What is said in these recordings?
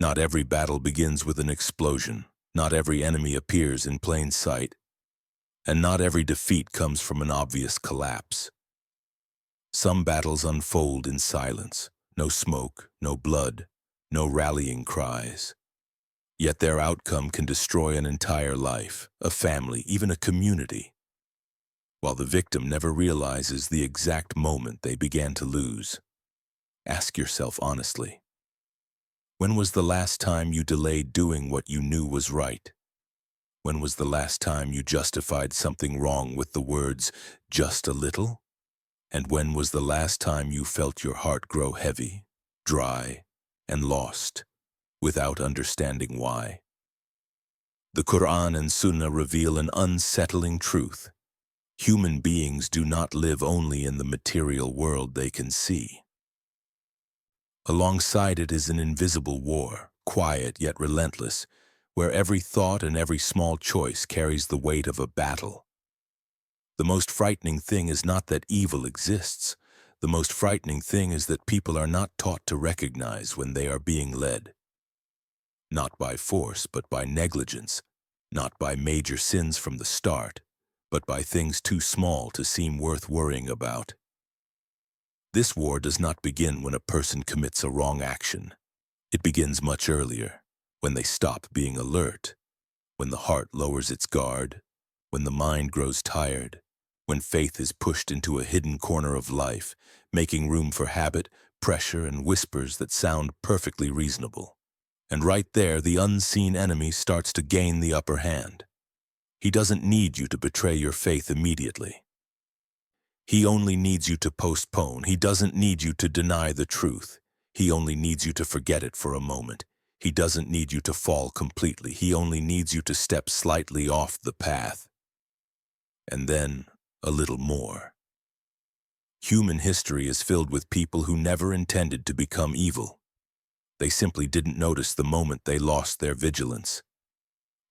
Not every battle begins with an explosion. Not every enemy appears in plain sight. And not every defeat comes from an obvious collapse. Some battles unfold in silence. No smoke, no blood, no rallying cries. Yet their outcome can destroy an entire life, a family, even a community, while the victim never realizes the exact moment they began to lose. Ask yourself honestly, when was the last time you delayed doing what you knew was right? When was the last time you justified something wrong with the words, just a little? And when was the last time you felt your heart grow heavy, dry, and lost, without understanding why? The Qur'an and Sunnah reveal an unsettling truth. Human beings do not live only in the material world they can see. Alongside it is an invisible war, quiet yet relentless, where every thought and every small choice carries the weight of a battle. The most frightening thing is not that evil exists. The most frightening thing is that people are not taught to recognize when they are being led. Not by force, but by negligence. Not by major sins from the start, but by things too small to seem worth worrying about. This war does not begin when a person commits a wrong action. It begins much earlier, when they stop being alert, when the heart lowers its guard, when the mind grows tired, when faith is pushed into a hidden corner of life, making room for habit, pressure, and whispers that sound perfectly reasonable. And right there, the unseen enemy starts to gain the upper hand. He doesn't need you to betray your faith immediately. He only needs you to postpone. He doesn't need you to deny the truth. He only needs you to forget it for a moment. He doesn't need you to fall completely. He only needs you to step slightly off the path. And then, a little more. Human history is filled with people who never intended to become evil. They simply didn't notice the moment they lost their vigilance.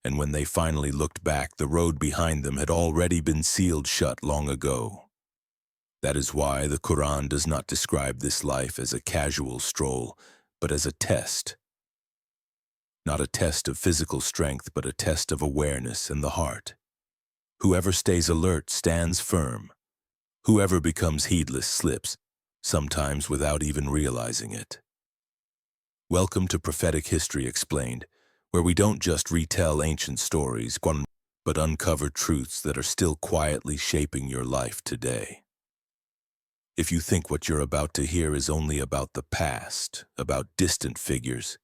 And when they finally looked back, the road behind them had already been sealed shut long ago. That is why the Quran does not describe this life as a casual stroll, but as a test. Not a test of physical strength, but a test of awareness and the heart. Whoever stays alert stands firm. Whoever becomes heedless slips, sometimes without even realizing it. Welcome to Prophetic History Explained, where we don't just retell ancient stories, but uncover truths that are still quietly shaping your life today. If you think what you're about to hear is only about the past, about distant figures,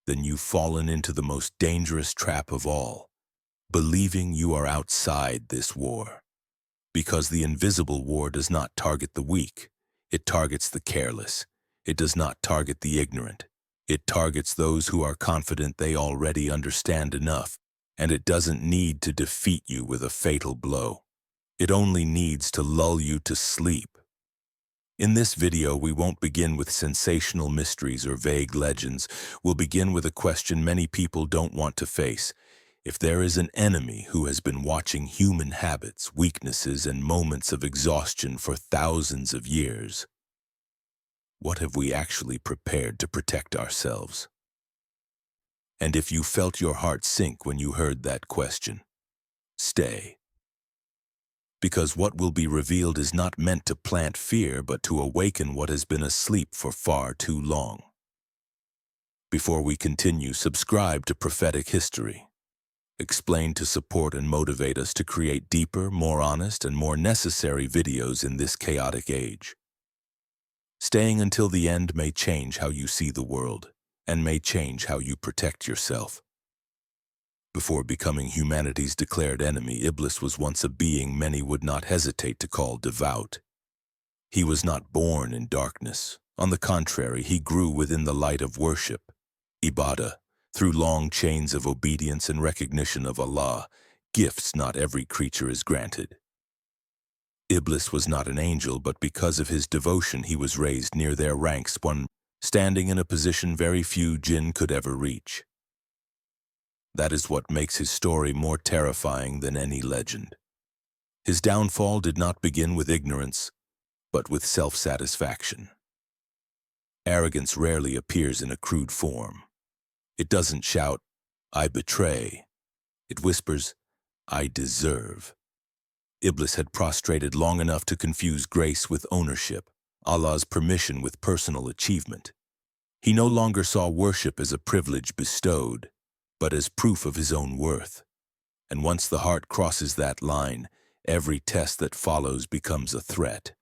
then you've fallen into the most dangerous trap of all, believing you are outside this war. Because the invisible war does not target the weak, it targets the careless. It does not target the ignorant. It targets those who are confident they already understand enough, and it doesn't need to defeat you with a fatal blow. It only needs to lull you to sleep. In this video, we won't begin with sensational mysteries or vague legends. We'll begin with a question many people don't want to face. If there is an enemy who has been watching human habits, weaknesses, and moments of exhaustion for thousands of years, what have we actually prepared to protect ourselves? And if you felt your heart sink when you heard that question, stay. Because what will be revealed is not meant to plant fear, but to awaken what has been asleep for far too long. Before we continue, subscribe to Prophetic History. Explained to support and motivate us to create deeper, more honest, and more necessary videos in this chaotic age. Staying until the end may change how you see the world, and may change how you protect yourself. Before becoming humanity's declared enemy, Iblis was once a being many would not hesitate to call devout. He was not born in darkness. On the contrary, he grew within the light of worship, ibadah, through long chains of obedience and recognition of Allah, gifts not every creature is granted. Iblis was not an angel, but because of his devotion he was raised near their ranks, one standing in a position very few jinn could ever reach. That is what makes his story more terrifying than any legend. His downfall did not begin with ignorance, but with self-satisfaction. Arrogance rarely appears in a crude form. It doesn't shout, "I betray." It whispers, "I deserve." Iblis had prostrated long enough to confuse grace with ownership, Allah's permission with personal achievement. He no longer saw worship as a privilege bestowed, but as proof of his own worth. And once the heart crosses that line, every test that follows becomes a threat.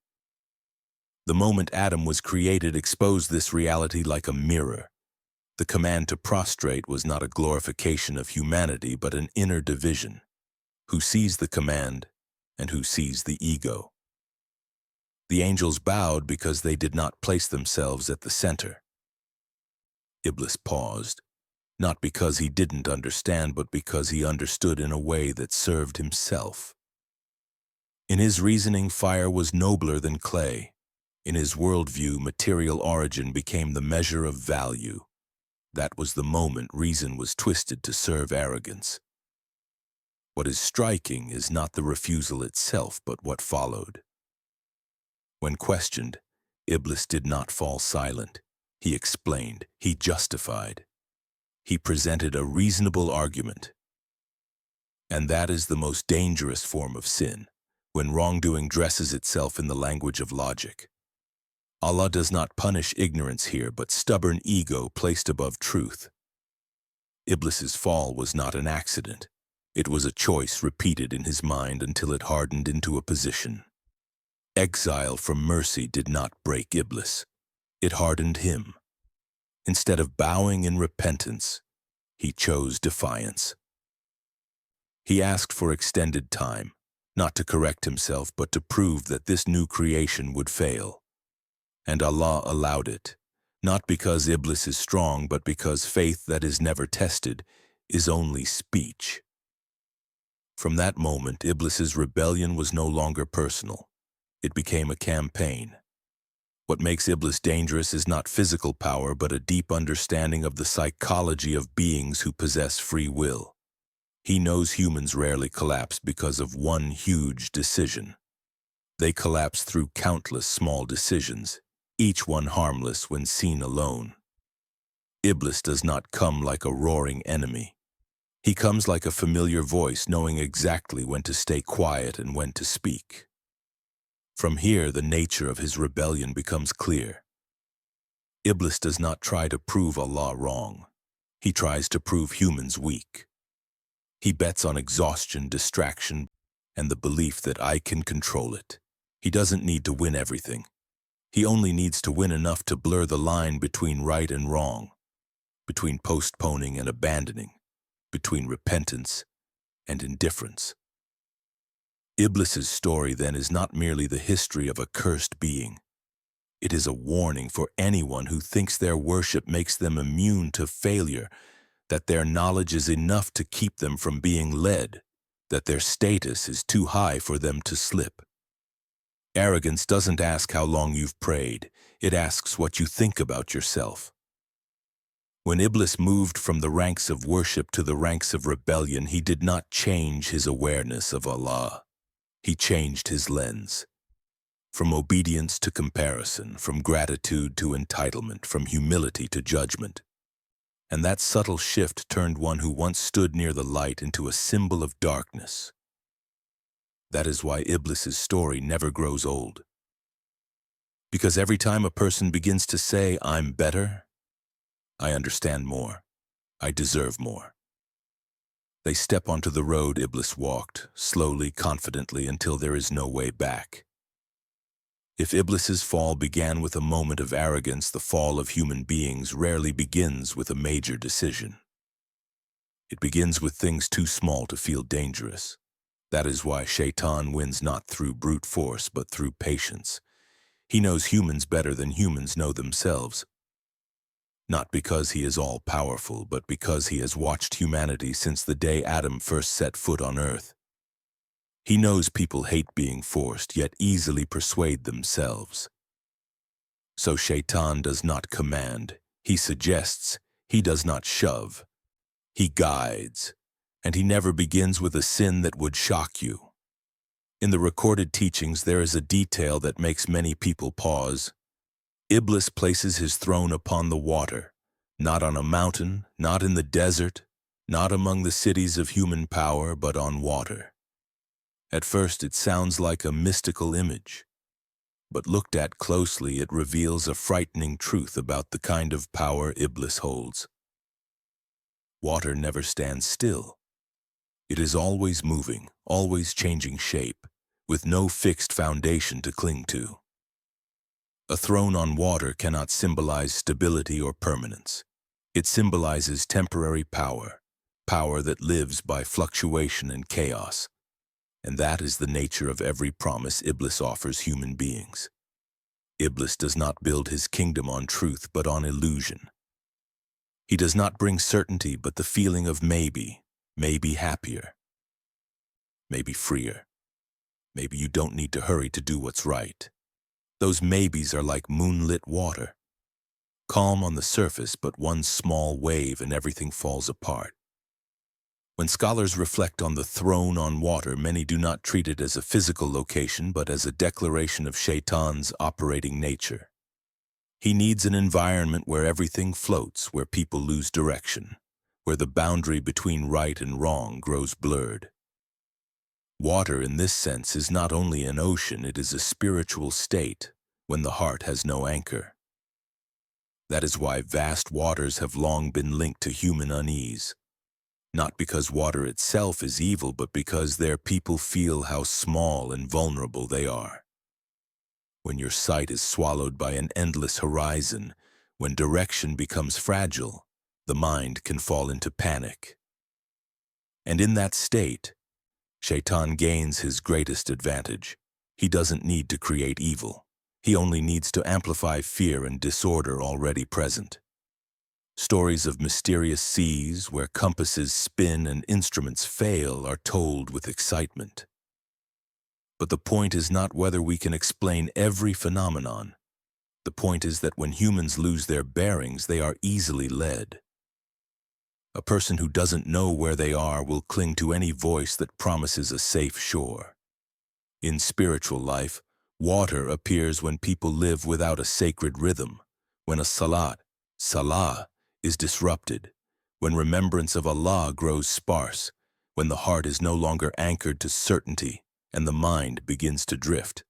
The moment Adam was created exposed this reality like a mirror. The command to prostrate was not a glorification of humanity, but an inner division. Who sees the command and who sees the ego? The angels bowed because they did not place themselves at the center. Iblis paused, not because he didn't understand, but because he understood in a way that served himself. In his reasoning, fire was nobler than clay. In his worldview, material origin became the measure of value. That was the moment reason was twisted to serve arrogance. What is striking is not the refusal itself, but what followed. When questioned, Iblis did not fall silent. He explained, he justified. He presented a reasonable argument. And that is the most dangerous form of sin, when wrongdoing dresses itself in the language of logic. Allah does not punish ignorance here, but stubborn ego placed above truth. Iblis's fall was not an accident. It was a choice repeated in his mind until it hardened into a position. Exile from mercy did not break Iblis. It hardened him. Instead of bowing in repentance, he chose defiance. He asked for extended time, not to correct himself, but to prove that this new creation would fail. And Allah allowed it, not because Iblis is strong, but because faith that is never tested is only speech. From that moment, Iblis's rebellion was no longer personal. It became a campaign. What makes Iblis dangerous is not physical power, but a deep understanding of the psychology of beings who possess free will. He knows humans rarely collapse because of one huge decision. They collapse through countless small decisions, each one harmless when seen alone. Iblis does not come like a roaring enemy. He comes like a familiar voice, knowing exactly when to stay quiet and when to speak. From here, the nature of his rebellion becomes clear. Iblis does not try to prove Allah wrong. He tries to prove humans weak. He bets on exhaustion, distraction, and the belief that I can control it. He doesn't need to win everything. He only needs to win enough to blur the line between right and wrong, between postponing and abandoning, between repentance and indifference. Iblis's story, then, is not merely the history of a cursed being. It is a warning for anyone who thinks their worship makes them immune to failure, that their knowledge is enough to keep them from being led, that their status is too high for them to slip. Arrogance doesn't ask how long you've prayed. It asks what you think about yourself. When Iblis moved from the ranks of worship to the ranks of rebellion, he did not change his awareness of Allah. He changed his lens. From obedience to comparison, from gratitude to entitlement, from humility to judgment. And that subtle shift turned one who once stood near the light into a symbol of darkness. That is why Iblis's story never grows old. Because every time a person begins to say, "I'm better," "I understand more," "I deserve more," they step onto the road Iblis walked, slowly, confidently, until there is no way back. If Iblis's fall began with a moment of arrogance, the fall of human beings rarely begins with a major decision. It begins with things too small to feel dangerous. That is why Shaytan wins not through brute force, but through patience. He knows humans better than humans know themselves. Not because he is all-powerful, but because he has watched humanity since the day Adam first set foot on earth. He knows people hate being forced, yet easily persuade themselves. So Shaytan does not command, he suggests, he does not shove. He guides, and he never begins with a sin that would shock you. In the recorded teachings, there is a detail that makes many people pause. Iblis places his throne upon the water, Not on a mountain, not in the desert, not among the cities of human power, but on water. At first it sounds like a mystical image, but looked at closely it reveals a frightening truth about the kind of power Iblis holds. Water never stands still. It is always moving, always changing shape, with no fixed foundation to cling to. A throne on water cannot symbolize stability or permanence. It symbolizes temporary power, power that lives by fluctuation and chaos. And that is the nature of every promise Iblis offers human beings. Iblis does not build his kingdom on truth but on illusion. He does not bring certainty but the feeling of maybe happier, maybe freer. Maybe you don't need to hurry to do what's right. Those maybes are like moonlit water, calm on the surface but one small wave and everything falls apart. When scholars reflect on the throne on water, many do not treat it as a physical location but as a declaration of Shaytan's operating nature. He needs an environment where everything floats, where people lose direction, where the boundary between right and wrong grows blurred. Water in this sense is not only an ocean, it is a spiritual state when the heart has no anchor. That is why vast waters have long been linked to human unease. Not because water itself is evil, but because their people feel how small and vulnerable they are. When your sight is swallowed by an endless horizon, when direction becomes fragile, the mind can fall into panic. And in that state, Shaytan gains his greatest advantage. He doesn't need to create evil. He only needs to amplify fear and disorder already present. Stories of mysterious seas where compasses spin and instruments fail are told with excitement. But the point is not whether we can explain every phenomenon. The point is that when humans lose their bearings, they are easily led. A person who doesn't know where they are will cling to any voice that promises a safe shore. In spiritual life, water appears when people live without a sacred rhythm, when a salah, is disrupted, when remembrance of Allah grows sparse, when the heart is no longer anchored to certainty and the mind begins to drift.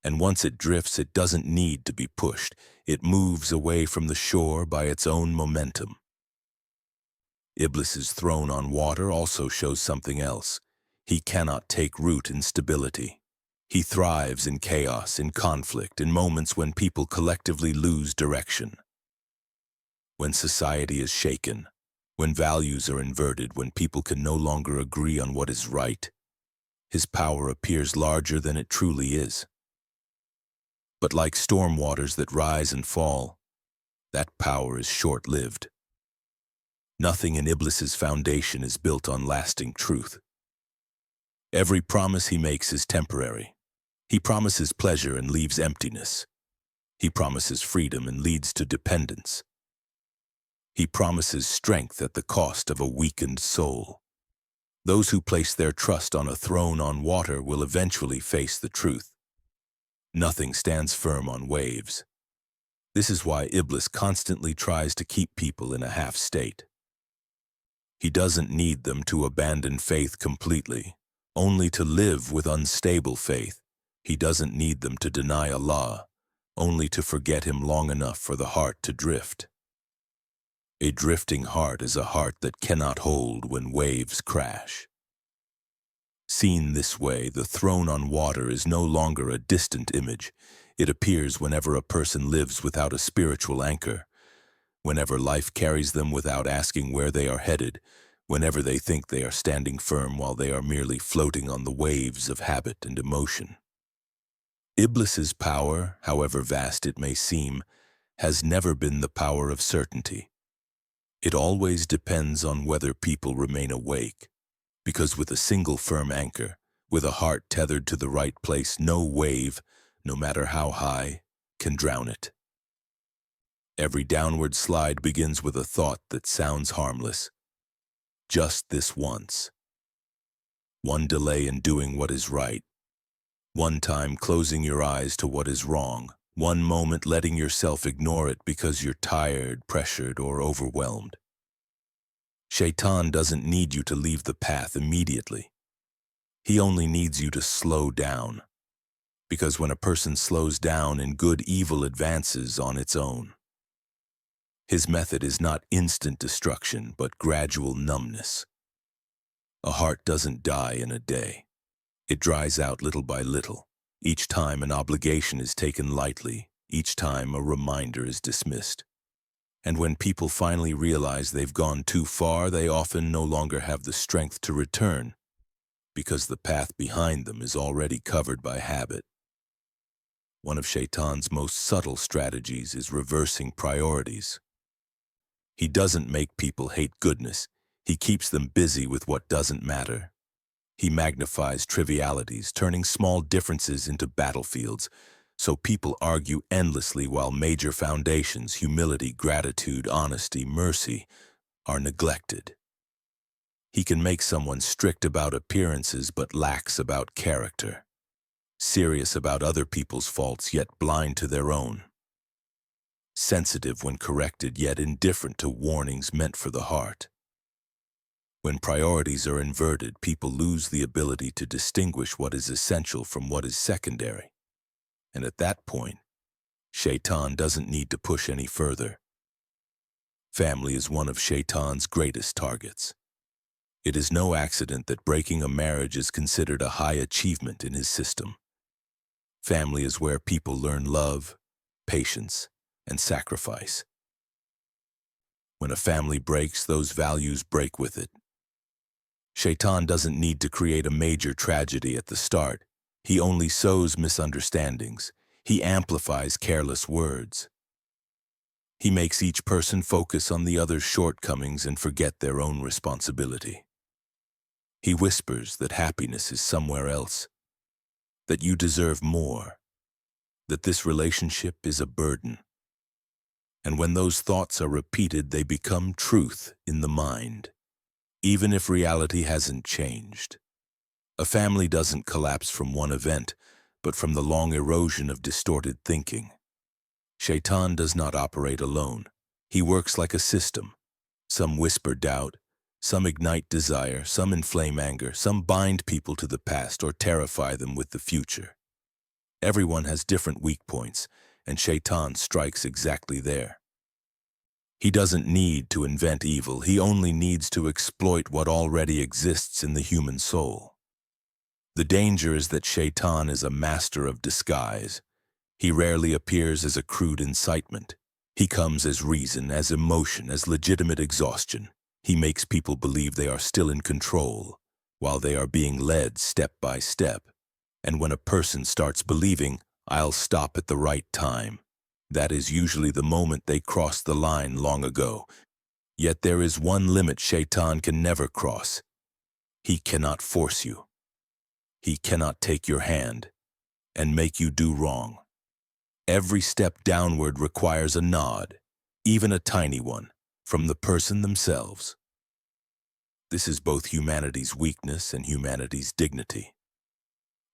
And once it drifts, it doesn't need to be pushed. It moves away from the shore by its own momentum. Iblis's throne on water also shows something else. He cannot take root in stability. He thrives in chaos, in conflict, in moments when people collectively lose direction. When society is shaken, when values are inverted, when people can no longer agree on what is right, his power appears larger than it truly is. But like storm waters that rise and fall, that power is short-lived. Nothing in Iblis's foundation is built on lasting truth. Every promise he makes is temporary. He promises pleasure and leaves emptiness. He promises freedom and leads to dependence. He promises strength at the cost of a weakened soul. Those who place their trust on a throne on water will eventually face the truth. Nothing stands firm on waves. This is why Iblis constantly tries to keep people in a half state. He doesn't need them to abandon faith completely, only to live with unstable faith. He doesn't need them to deny Allah, only to forget Him long enough for the heart to drift. A drifting heart is a heart that cannot hold when waves crash. Seen this way, the throne on water is no longer a distant image. It appears whenever a person lives without a spiritual anchor, whenever life carries them without asking where they are headed, whenever they think they are standing firm while they are merely floating on the waves of habit and emotion. Iblis's power, however vast it may seem, has never been the power of certainty. It always depends on whether people remain awake, because with a single firm anchor, with a heart tethered to the right place, no wave, no matter how high, can drown it. Every downward slide begins with a thought that sounds harmless. Just this once. One delay in doing what is right. One time closing your eyes to what is wrong. One moment letting yourself ignore it because you're tired, pressured, or overwhelmed. Shaytan doesn't need you to leave the path immediately. He only needs you to slow down. Because when a person slows down in good, evil advances on its own. His method is not instant destruction, but gradual numbness. A heart doesn't die in a day. It dries out little by little. Each time an obligation is taken lightly, each time a reminder is dismissed. And when people finally realize they've gone too far, they often no longer have the strength to return, because the path behind them is already covered by habit. One of Shaytan's most subtle strategies is reversing priorities. He doesn't make people hate goodness. He keeps them busy with what doesn't matter. He magnifies trivialities, turning small differences into battlefields, so people argue endlessly while major foundations, humility, gratitude, honesty, mercy, are neglected. He can make someone strict about appearances but lax about character, serious about other people's faults yet blind to their own, sensitive when corrected yet indifferent to warnings meant for the heart. When priorities are inverted, people lose the ability to distinguish what is essential from what is secondary. And at that point, Shaytan doesn't need to push any further. Family is one of Shaytan's greatest targets. It is no accident that breaking a marriage is considered a high achievement in his system. Family is where people learn love, patience, and sacrifice. When a family breaks, those values break with it. Shaytan doesn't need to create a major tragedy at the start. He only sows misunderstandings. He amplifies careless words. He makes each person focus on the other's shortcomings and forget their own responsibility. He whispers that happiness is somewhere else, that you deserve more, that this relationship is a burden. And when those thoughts are repeated, they become truth in the mind, even if reality hasn't changed. A family doesn't collapse from one event, but from the long erosion of distorted thinking. Shaytan does not operate alone. He works like a system. Some whisper doubt, some ignite desire, some inflame anger, some bind people to the past or terrify them with the future. Everyone has different weak points, and Shaytan strikes exactly there. He doesn't need to invent evil. He only needs to exploit what already exists in the human soul. The danger is that Shaytan is a master of disguise. He rarely appears as a crude incitement. He comes as reason, as emotion, as legitimate exhaustion. He makes people believe they are still in control, while they are being led step by step. And when a person starts believing, "I'll stop at the right time," that is usually the moment they crossed the line long ago. Yet there is one limit Shaytan can never cross. He cannot force you. He cannot take your hand and make you do wrong. Every step downward requires a nod, even a tiny one, from the person themselves. This is both humanity's weakness and humanity's dignity.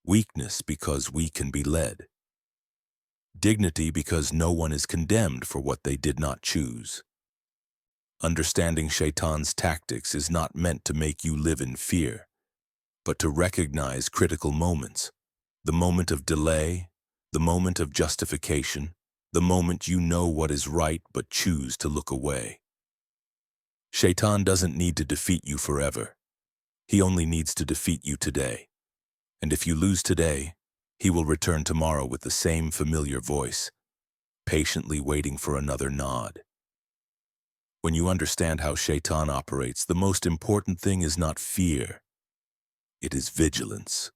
Weakness because we can be led. Dignity because no one is condemned for what they did not choose. Understanding Shaytan's tactics is not meant to make you live in fear, but to recognize critical moments, the moment of delay, the moment of justification, the moment you know what is right but choose to look away. Shaytan doesn't need to defeat you forever. He only needs to defeat you today. And if you lose today, he will return tomorrow with the same familiar voice, patiently waiting for another nod. When you understand how Shaytan operates, the most important thing is not fear. It is vigilance.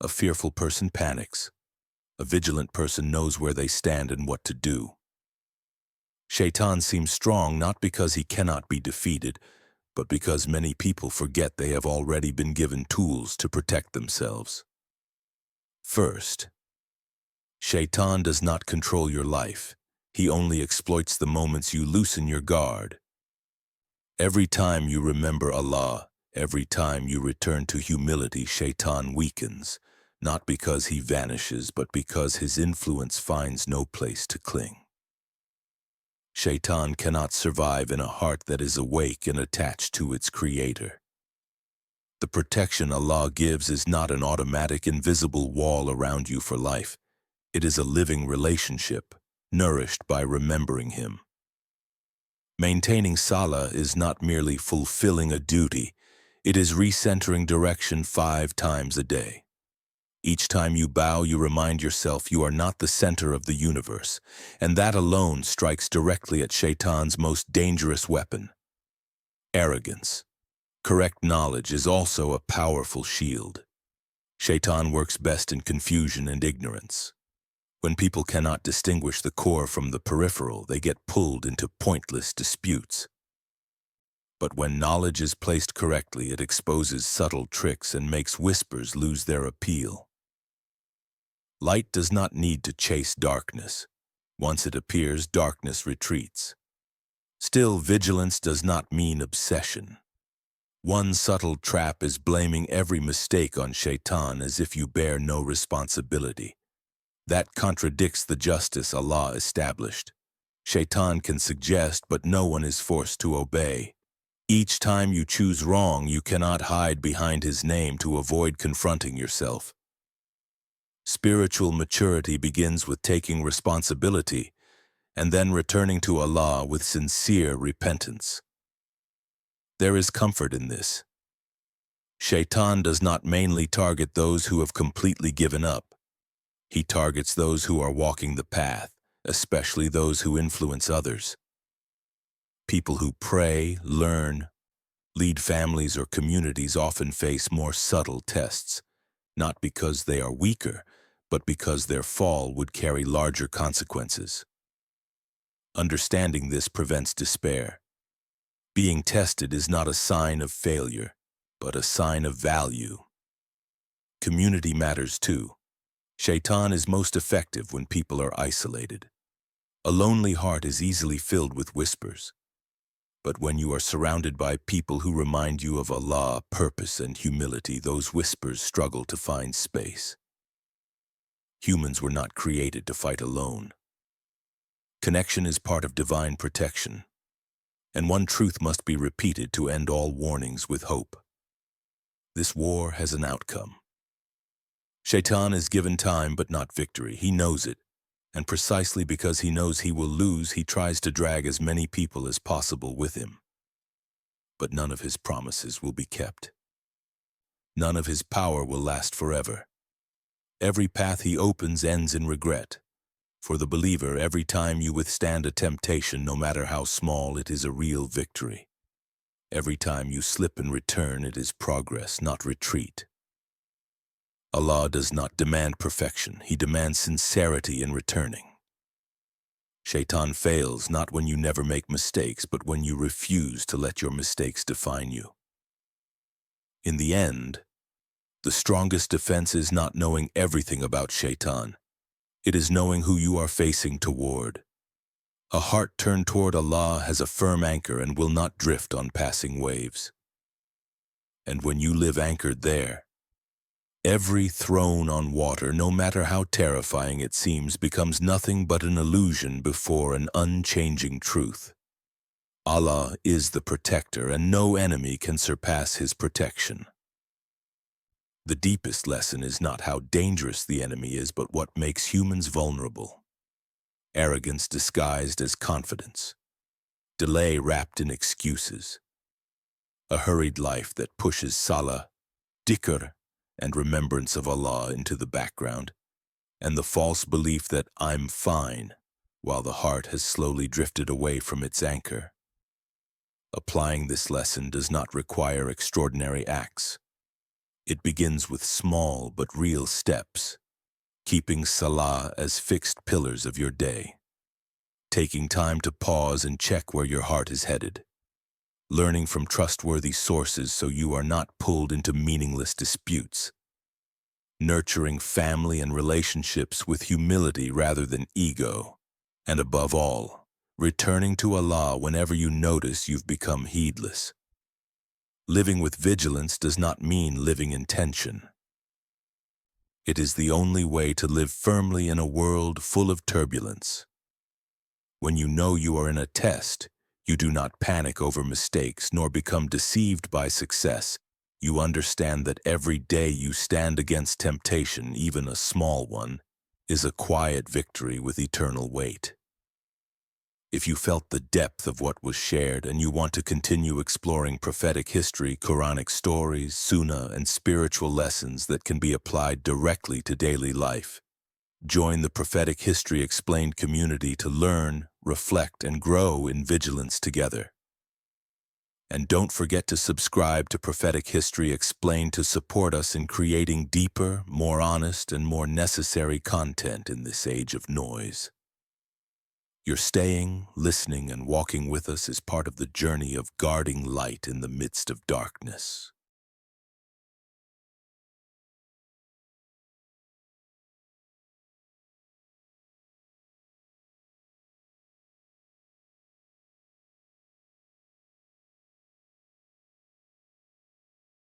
A fearful person panics. A vigilant person knows where they stand and what to do. Shaytan seems strong not because he cannot be defeated, but because many people forget they have already been given tools to protect themselves. First, Shaytan does not control your life. He only exploits the moments you loosen your guard. Every time you remember Allah, every time you return to humility, Shaytan weakens, not because he vanishes, but because his influence finds no place to cling. Shaytan cannot survive in a heart that is awake and attached to its creator. The protection Allah gives is not an automatic invisible wall around you for life. It is a living relationship, nourished by remembering Him. Maintaining salah is not merely fulfilling a duty, it is recentering direction 5 times a day. Each time you bow, you remind yourself you are not the center of the universe, and that alone strikes directly at Shaytan's most dangerous weapon, arrogance. Correct knowledge is also a powerful shield. Shaytan works best in confusion and ignorance. When people cannot distinguish the core from the peripheral, they get pulled into pointless disputes. But when knowledge is placed correctly, it exposes subtle tricks and makes whispers lose their appeal. Light does not need to chase darkness. Once it appears, darkness retreats. Still, vigilance does not mean obsession. One subtle trap is blaming every mistake on Shaytan as if you bear no responsibility. That contradicts the justice Allah established. Shaytan can suggest, but no one is forced to obey. Each time you choose wrong, you cannot hide behind his name to avoid confronting yourself. Spiritual maturity begins with taking responsibility and then returning to Allah with sincere repentance. There is comfort in this. Shaytan does not mainly target those who have completely given up. He targets those who are walking the path, especially those who influence others. People who pray, learn, lead families or communities often face more subtle tests, not because they are weaker, but because their fall would carry larger consequences. Understanding this prevents despair. Being tested is not a sign of failure, but a sign of value. Community matters too. Shaytan is most effective when people are isolated. A lonely heart is easily filled with whispers. But when you are surrounded by people who remind you of Allah, purpose, and humility, those whispers struggle to find space. Humans were not created to fight alone. Connection is part of divine protection, and one truth must be repeated to end all warnings with hope. This war has an outcome. Shaytan is given time but not victory. He knows it, and precisely because he knows he will lose, he tries to drag as many people as possible with him. But none of his promises will be kept. None of his power will last forever. Every path he opens ends in regret. For the believer, every time you withstand a temptation, no matter how small, it is a real victory. Every time you slip and return, it is progress, not retreat. Allah does not demand perfection. He demands sincerity in returning. Shaytan fails not when you never make mistakes, but when you refuse to let your mistakes define you. In the end, the strongest defense is not knowing everything about Shaytan. It is knowing who you are facing toward. A heart turned toward Allah has a firm anchor and will not drift on passing waves. And when you live anchored there, every throne on water, no matter how terrifying it seems, becomes nothing but an illusion before an unchanging truth. Allah is the protector, and no enemy can surpass His protection. The deepest lesson is not how dangerous the enemy is, but what makes humans vulnerable. Arrogance disguised as confidence. Delay wrapped in excuses. A hurried life that pushes salah, dhikr, and remembrance of Allah into the background, and the false belief that I'm fine, while the heart has slowly drifted away from its anchor. Applying this lesson does not require extraordinary acts. It begins with small but real steps, keeping salah as fixed pillars of your day, taking time to pause and check where your heart is headed, learning from trustworthy sources so you are not pulled into meaningless disputes, nurturing family and relationships with humility rather than ego, and above all, returning to Allah whenever you notice you've become heedless. Living with vigilance does not mean living in tension. It is the only way to live firmly in a world full of turbulence. When you know you are in a test, you do not panic over mistakes nor become deceived by success. You understand that every day you stand against temptation, even a small one, is a quiet victory with eternal weight. If you felt the depth of what was shared and you want to continue exploring prophetic history, Quranic stories, Sunnah, and spiritual lessons that can be applied directly to daily life, join the Prophetic History Explained community to learn, reflect, and grow in vigilance together. And don't forget to subscribe to Prophetic History Explained to support us in creating deeper, more honest, and more necessary content in this age of noise. Your staying, listening, and walking with us is part of the journey of guarding light in the midst of darkness.